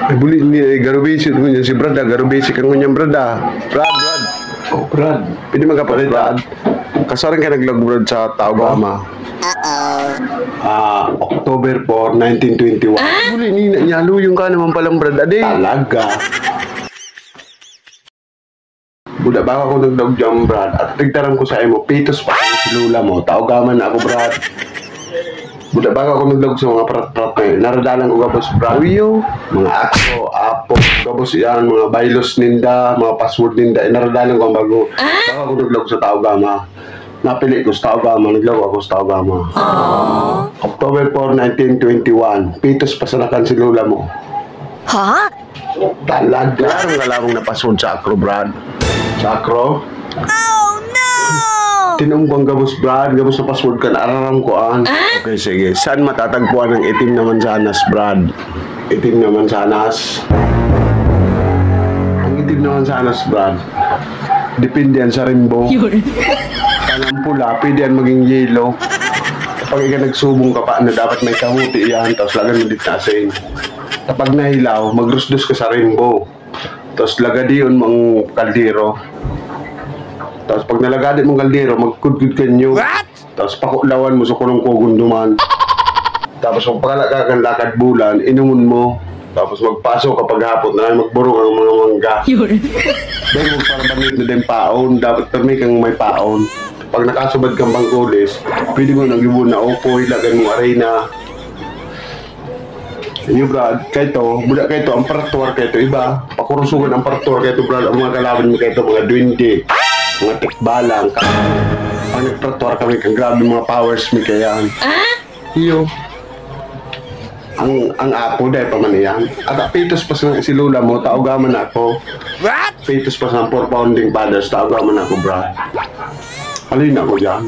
Ay, buli ni Garubisi ko niya si Brad. Garubisi ka ngunyan Brad. Brad. Oh, Brad. Pwede magkapalit, Brad. Kasaran ka naglag, Brad, sa Taugama. October 4, 1921. Buli ni nyaluyong ka naman palang, Brad. Ade. Talaga. Buda baka ko nagdag jam, Brad. At tigtaran ko sa imo, pitos pa si Lula mo. Taugaman na ako, Brad. Buda baka ko nagdag sa mga prat-prat na yun. Naradalan ko gabos, Brad. Mga apo, gabos yan, mga bylos ninda, mga password ninda. Naradalan ko ang bago. Baka ko nagdag sa Taugama. Napili ko sa Taugama, naglag ako sa Taugama. October 4, 1921. Pitos pa sa nakan si Lula mo. Ha? Talaga. Ang galawang napasod sa Acro, Brad. Sa Acro? Oh no! Tinungkong gabos, Brad. Gabos na password ka na. Araram ko an. Okay, sige. Saan matatagpuan ng itim na mansanas, Brad? Itim na mansanas. Ang itim na mansanas, Brad. Depende yan sa rainbow. Kanang pula, pwede yan maging yellow. Kapag ika nagsubong ka pa na dapat may kamuti yan, tapos lagan mo dito nasin. Kapag nahilaw, magrusdos ka sa rainbow. Tapos lagadiyon mong kaldero. Tapos pag nalagadin mong kaldero, magkudkud kanyo. Tapos pakulawan mo sa kulong kugunduman. Tapos pagkalakakan lakad bulan, inungon mo. Tapos magpasok kapag hapon na magburong ang mga mangga. Dahil mo para banit na din paon, dapat permi kang may paon. Pag nakasubad kang bangkulis, pwede mo nang ibon na upoy, lagan mo arena. Iyo, Brad, kaito, budak kaito, ang paratuar kaito, iba. Pakurusugan ang paratuar kaito, Brad, ang mga kalaban mo kaito, mga duwende, mga tikbalang. Ang nagparatuar kami, kang grabe mga powers mi kayan. Iyo. Ang apo dahil pa man yan. At pitos pa si Lula mo, taugaman ako. Pitos pa sa 4 pounding fathers, taugaman ako, Brad. Alin ako dyan.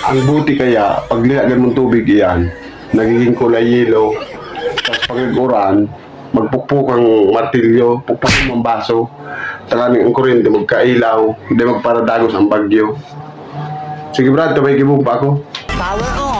Ang buti kaya, pag lilagan mong tubig iyan, nagiging kulay yellow. Tapos pag-uran, magpukpukang martilyo, pukpukin mong baso. Talaning ang kuryente, magkailaw, hindi magparadagos ang bagyo. Sige, Brad, tabay kibong pa ako. Power on!